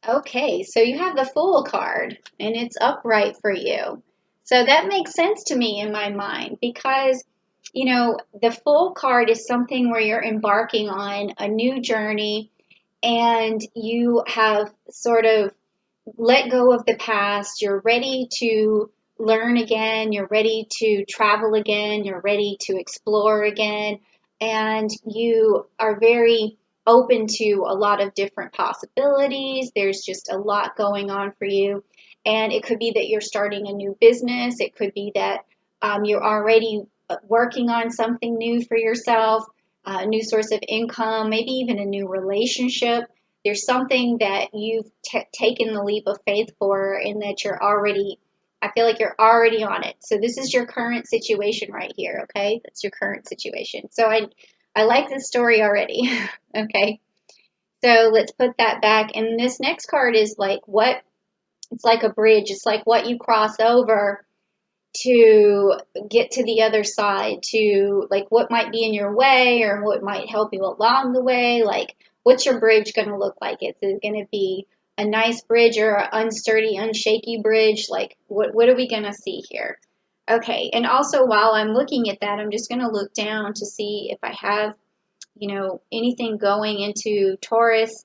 Okay, so you have the Fool card and it's upright for you. So that makes sense to me in my mind because, the Fool card is something where you're embarking on a new journey and you have sort of let go of the past. You're ready to learn again. You're ready to travel again. You're ready to explore again. And you are very open to a lot of different possibilities. There's just a lot going on for you. And it could be that you're starting a new business. It could be that you're already working on something new for yourself, a new source of income, maybe even a new relationship. There's something that you've taken the leap of faith for and that I feel like you're already on it. So this is your current situation right here, okay? That's your current situation. So I like this story already, okay? So let's put that back. And this next card is like it's like a bridge. It's like what you cross over to get to the other side, to like what might be in your way or what might help you along the way. Like, what's your bridge going to look like? Is it going to be a nice bridge or an unsturdy, unshaky bridge? Like, what are we going to see here? Okay, and also while I'm looking at that, I'm just going to look down to see if I have, anything going into Taurus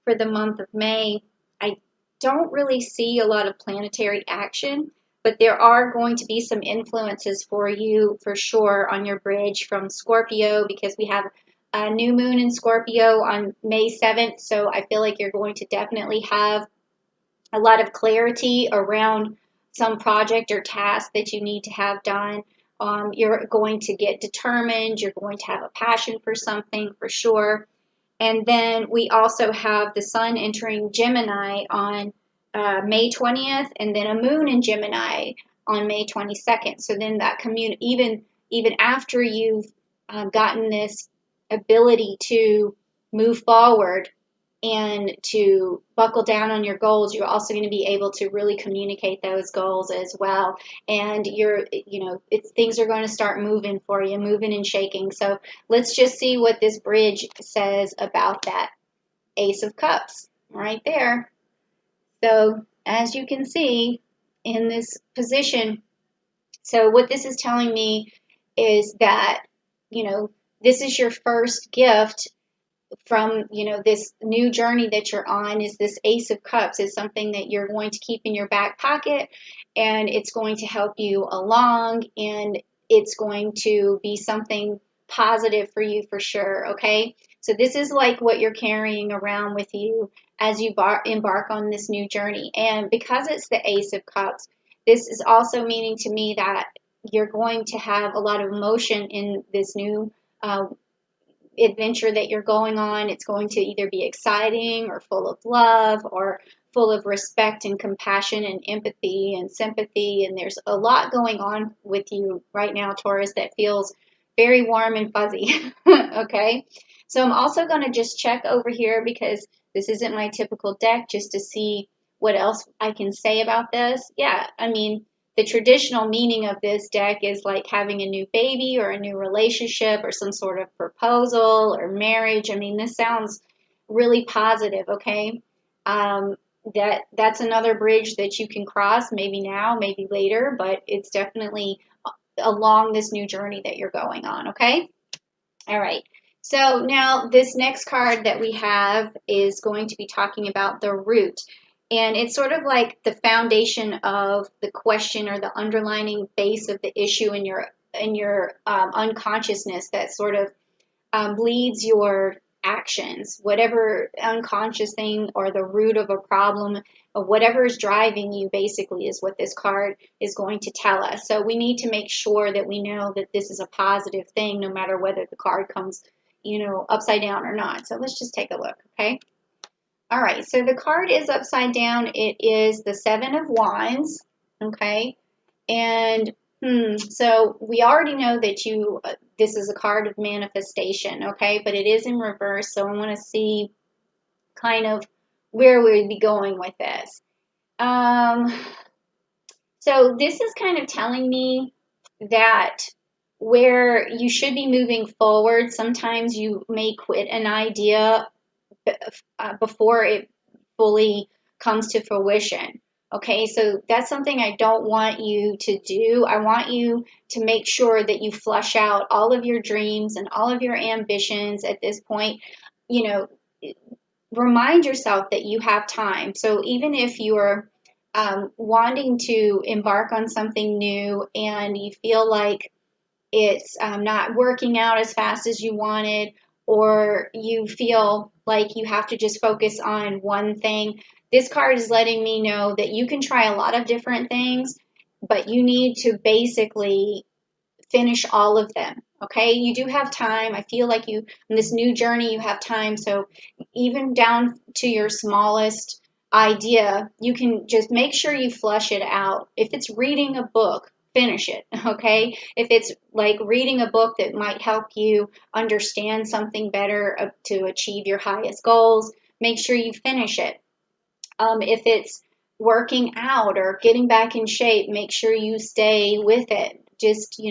for the month of May. I don't really see a lot of planetary action, but there are going to be some influences for you for sure on your bridge from Scorpio because we have a new moon in Scorpio on May 7th. So I feel like you're going to definitely have a lot of clarity around some project or task that you need to have done. You're going to get determined. You're going to have a passion for something for sure. And then we also have the sun entering Gemini on May 20th, and then a moon in Gemini on May 22nd. So then that even after you've gotten this ability to move forward and to buckle down on your goals, you're also going to be able to really communicate those goals as well. And things are going to start moving for you, moving and shaking. So let's just see what this bridge says about that Ace of Cups right there. So as you can see in this position, so what this is telling me is that, this is your first gift from this new journey that you're on. Is this Ace of Cups is something that you're going to keep in your back pocket, and it's going to help you along, and it's going to be something positive for you for sure. Okay, so this is like what you're carrying around with you as you embark on this new journey. And because it's the Ace of Cups, this is also meaning to me that you're going to have a lot of emotion in this new adventure that you're going on. It's going to either be exciting or full of love or full of respect and compassion and empathy and sympathy. And there's a lot going on with you right now, Taurus, that feels very warm and fuzzy. Okay. So I'm also going to just check over here because this isn't my typical deck, just to see what else I can say about this. Yeah, I mean, the traditional meaning of this deck is like having a new baby or a new relationship or some sort of proposal or marriage. I mean, this sounds really positive, okay? That's another bridge that you can cross, maybe now, maybe later, but it's definitely along this new journey that you're going on, okay? All right. So now this next card that we have is going to be talking about the root. And it's sort of like the foundation of the question or the underlining base of the issue in your unconsciousness that sort of leads your actions. Whatever unconscious thing or the root of a problem or whatever is driving you basically is what this card is going to tell us. So we need to make sure that we know that this is a positive thing no matter whether the card comes, upside down or not. So let's just take a look, okay? All right, so the card is upside down. It is the Seven of Wands, okay? And so we already know that this is a card of manifestation, okay? But it is in reverse, so I want to see kind of where we'd be going with this. So this is kind of telling me that where you should be moving forward, sometimes you may quit an idea before it fully comes to fruition. Okay, so that's something I don't want you to do. I want you to make sure that you flush out all of your dreams and all of your ambitions at this point. You know, remind yourself that you have time. So even if you're wanting to embark on something new and you feel like it's not working out as fast as you wanted, or you feel like you have to just focus on one thing, this card is letting me know that you can try a lot of different things, but you need to basically finish all of them. Okay, you do have time. I feel like you, in this new journey, you have time. So even down to your smallest idea, you can just make sure you flush it out. If it's reading a book, finish it. Okay, if it's like reading a book that might help you understand something better to achieve your highest goals, make sure you finish it. If it's working out or getting back in shape, make sure you stay with it. Just,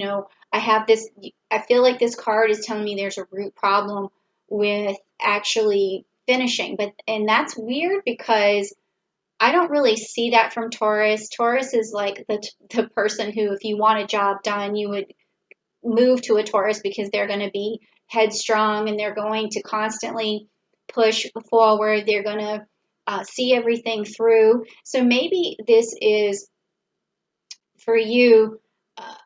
I feel like this card is telling me there's a root problem with actually finishing. And that's weird because I don't really see that from Taurus. Taurus is like the person who, if you want a job done, you would move to a Taurus because they're going to be headstrong and they're going to constantly push forward. They're going to see everything through. So maybe this is for you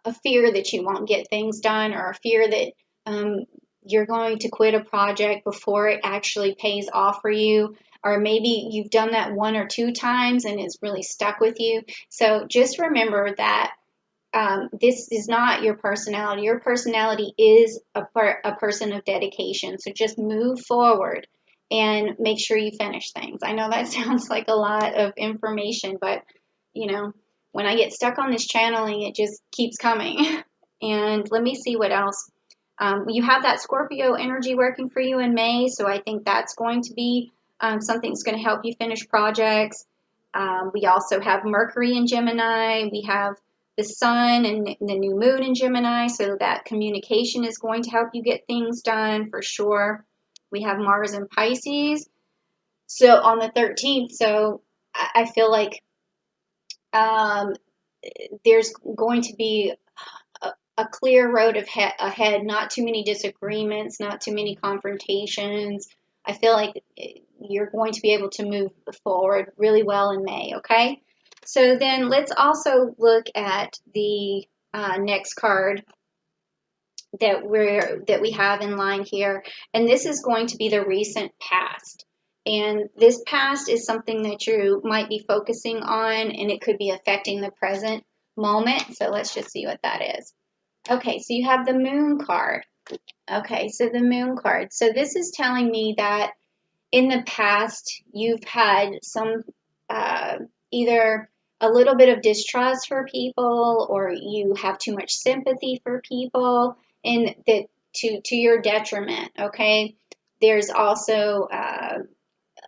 a fear that you won't get things done, or a fear that you're going to quit a project before it actually pays off for you. Or maybe you've done that one or two times and it's really stuck with you. So just remember that this is not your personality. Your personality is a person of dedication. So just move forward and make sure you finish things. I know that sounds like a lot of information, but when I get stuck on this channeling, it just keeps coming. And let me see what else. You have that Scorpio energy working for you in May, so I think that's going to be something that's going to help you finish projects. We also have Mercury in Gemini. We have the sun and the new moon in Gemini, so that communication is going to help you get things done for sure. We have Mars in Pisces, so on the 13th. So I feel like there's going to be a clear road ahead, not too many disagreements, not too many confrontations. I feel like you're going to be able to move forward really well in May, okay? So then let's also look at the next card that we have in line here, and this is going to be the recent past. And this past is something that you might be focusing on, and it could be affecting the present moment. So let's just see what that is. Okay, so you have the moon card. Okay, so the moon card. So this is telling me that in the past you've had some either a little bit of distrust for people, or you have too much sympathy for people, and that to your detriment. Okay, there's also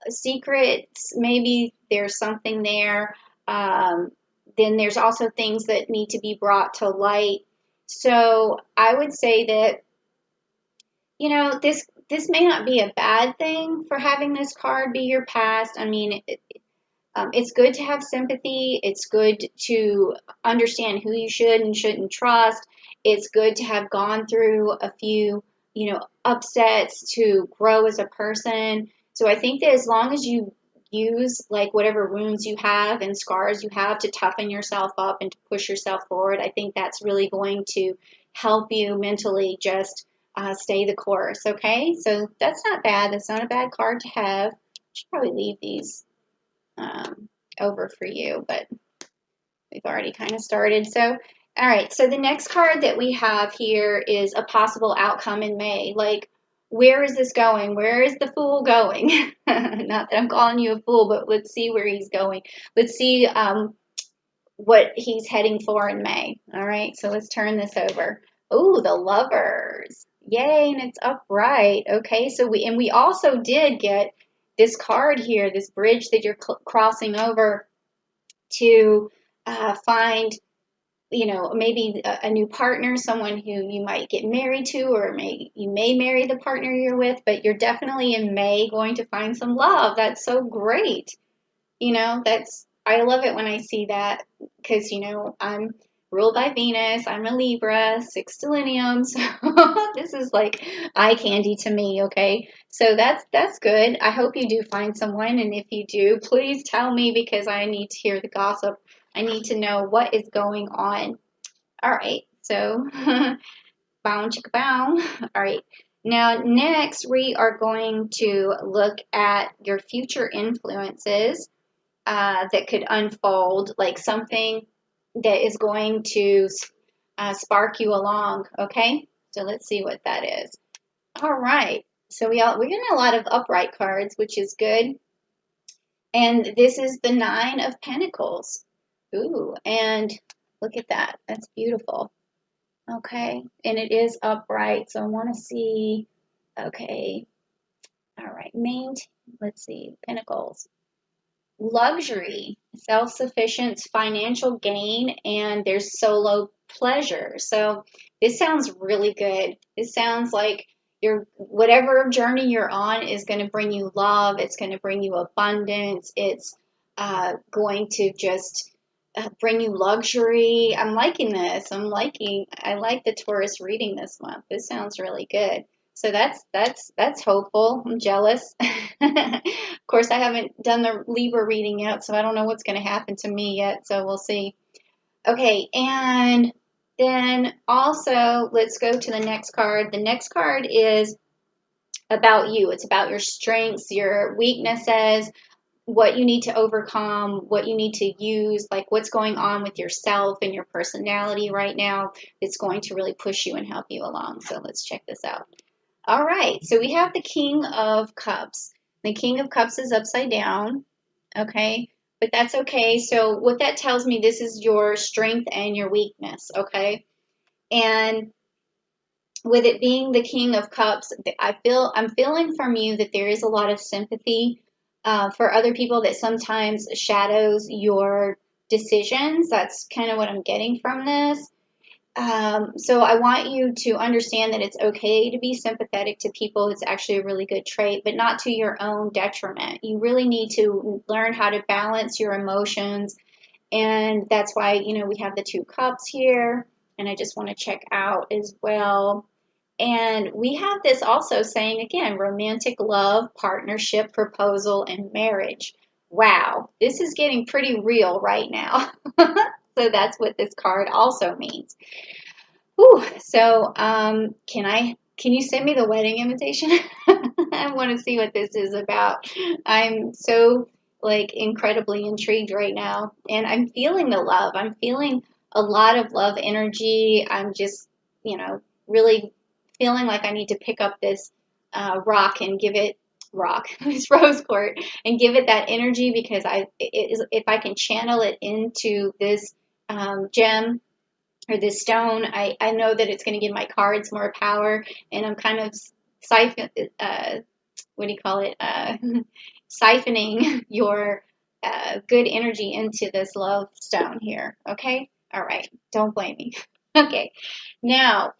secrets. Maybe there's something there. Then there's also things that need to be brought to light. So I would say that, this may not be a bad thing for having this card be your past. I mean, it's good to have sympathy. It's good to understand who you should and shouldn't trust. It's good to have gone through a few, upsets to grow as a person. So I think that as long as you use like whatever wounds you have and scars you have to toughen yourself up and to push yourself forward, I think that's really going to help you mentally just stay the course. Okay, so that's not bad. That's not a bad card to have. I should probably leave these over for you, but we've already kind of started. So, all right, so the next card that we have here is a possible outcome in May. Like, where is this going? Where is the fool going? Not that I'm calling you a fool, but let's see where he's going. Let's see what he's heading for in May. All right, so let's turn this over. Oh, the Lovers. Yay, and it's upright. Okay, so we also did get this card here, this bridge that you're crossing over to find, maybe a new partner, someone who you might get married to, or you may marry the partner you're with, but you're definitely in May going to find some love. That's so great. You know, I love it when I see that because, you know, I'm ruled by Venus. I'm a Libra, six stellium. So this is like eye candy to me, okay? So that's good. I hope you do find someone, and if you do, please tell me because I need to hear the gossip. I need to know what is going on. All right. So bow chicka bow. All right. Now, next we are going to look at your future influences that could unfold, like something that is going to spark you along. Okay, so let's see what that is. All right, so we're getting a lot of upright cards, which is good. And this is the Nine of Pentacles. Ooh, and look at that. That's beautiful. Okay, and it is upright, so I want to see. Okay, all right, let's see, Pentacles. Luxury, self-sufficiency, financial gain, and there's solo pleasure. So this sounds really good. This sounds like your whatever journey you're on is going to bring you love. It's going to bring you abundance. It's going to just bring you luxury. I'm liking this. I like the Taurus reading this month. This sounds really good. So that's hopeful. I'm jealous. Of course, I haven't done the Libra reading yet, so I don't know what's going to happen to me yet. So we'll see. Okay, and then also let's go to the next card. The next card is about you. It's about your strengths, your weaknesses, what you need to overcome, what you need to use, like what's going on with yourself and your personality right now. It's going to really push you and help you along. So let's check this out. All right, so we have the King of Cups. The King of Cups is upside down, okay? But that's okay. So what that tells me, this is your strength and your weakness, okay? And with it being the King of Cups, I'm feeling from you that there is a lot of sympathy for other people that sometimes shadows your decisions. That's kind of what I'm getting from this. So I want you to understand that it's okay to be sympathetic to people. It's actually a really good trait, but not to your own detriment. You really need to learn how to balance your emotions. And that's why, you know, we have the two cups here. And I just want to check out as well. And we have this also saying, again, romantic love, partnership, proposal, and marriage. Wow, this is getting pretty real right now. So that's what this card also means. Whew. So, can you send me the wedding invitation? I want to see what this is about. I'm so like incredibly intrigued right now, and I'm feeling the love. I'm feeling a lot of love energy. I'm just, you know, really feeling like I need to pick up this rock and give it this rose quartz and give it that energy because if I can channel it into this gem or this stone, I know that it's going to give my cards more power, and I'm kind of what do you call it? Siphoning your good energy into this love stone here. Okay? All right. Don't blame me. Okay. Now,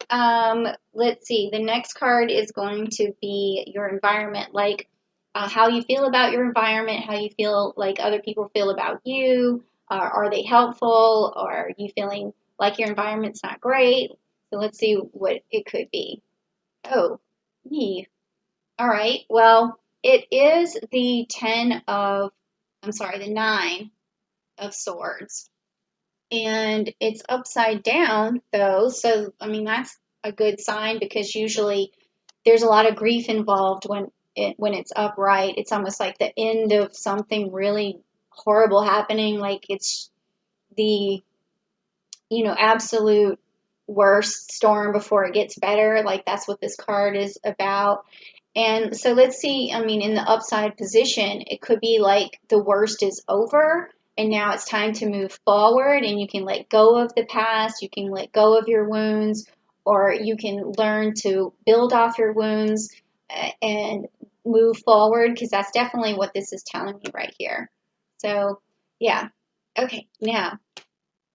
let's see. The next card is going to be your environment, like how you feel about your environment, how you feel like other people feel about you. Are they helpful? Or are you feeling like your environment's not great? So let's see what it could be. Oh, me. All right. Well, it is the 9 of swords. And it's upside down, though. So, I mean, that's a good sign because usually there's a lot of grief involved when it's upright. It's almost like the end of something really horrible happening. Like it's the, you know, absolute worst storm before it gets better. Like that's what this card is about. And so let's see, I mean, in the upside position, it could be like the worst is over and now it's time to move forward and you can let go of the past, you can let go of your wounds, or you can learn to build off your wounds and move forward because that's definitely what this is telling me right here. So, yeah. Okay, now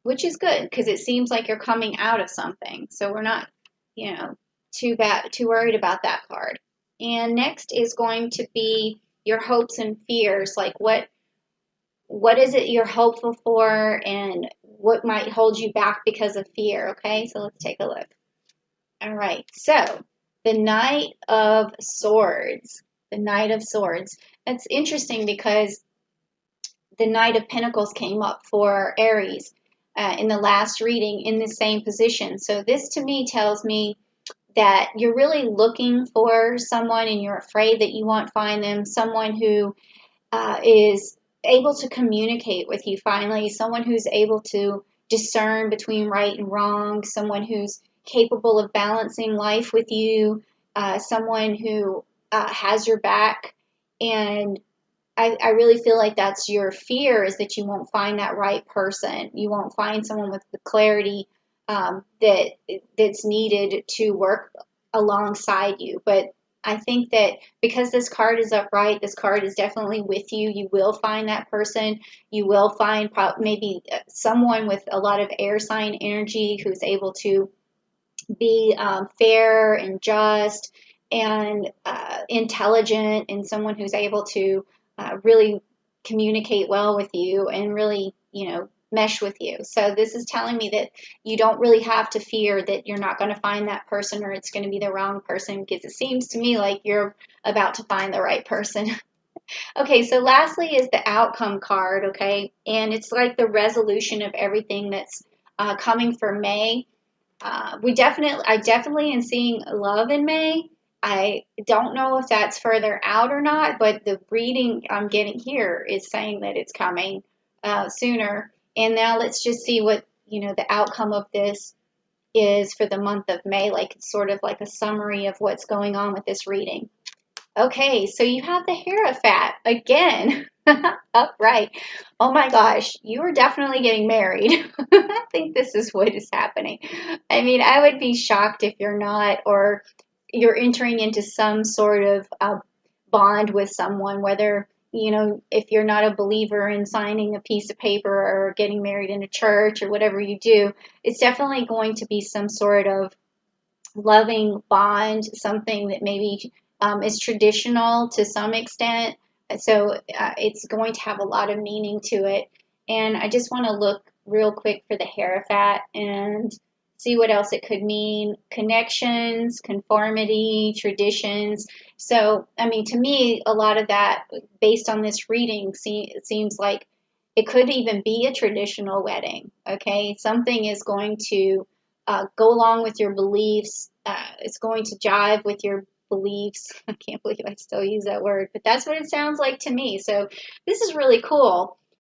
which is good because it seems like you're coming out of something. So we're not, you know, too worried about that card. And next is going to be your hopes and fears, like what is it you're hopeful for, and what might hold you back because of fear. Okay, so let's take a look. All right, so the Knight of Swords. The Knight of Swords. That's interesting because the Knight of Pentacles came up for Aries in the last reading in the same position. So this to me tells me that you're really looking for someone and you're afraid that you won't find them, someone who is able to communicate with you finally, someone who's able to discern between right and wrong, someone who's capable of balancing life with you, someone who has your back. And I really feel like that's your fear, is that you won't find that right person. You won't find someone with the clarity that's needed to work alongside you. But I think that because this card is upright, this card is definitely with you. You will find that person. You will find maybe someone with a lot of air sign energy who's able to be fair and just and intelligent, and someone who's able to really communicate well with you and really, mesh with you. So this is telling me that you don't really have to fear that you're not going to find that person or it's going to be the wrong person, because it seems to me like you're about to find the right person. Okay, so lastly is the outcome card, okay? And it's like the resolution of everything that's coming for May. I definitely am seeing love in May. I don't know if that's further out or not, but the reading I'm getting here is saying that it's coming sooner. And now let's just see what, the outcome of this is for the month of May. Like, it's sort of like a summary of what's going on with this reading. Okay, so you have the Hierophant again. Upright. Oh my gosh, you are definitely getting married. I think this is what is happening. I mean, I would be shocked if you're not, or you're entering into some sort of bond with someone, whether, if you're not a believer in signing a piece of paper or getting married in a church or whatever you do. It's definitely going to be some sort of loving bond, something that maybe is traditional to some extent. So it's going to have a lot of meaning to it. And I just want to look real quick for the Hierophant and see what else it could mean. Connections, conformity, traditions. So, I mean, to me, a lot of that, based on this reading, it seems like it could even be a traditional wedding. Okay, something is going to go along with your beliefs. It's going to jive with your beliefs. I can't believe I still use that word, but that's what it sounds like to me. So this is really cool.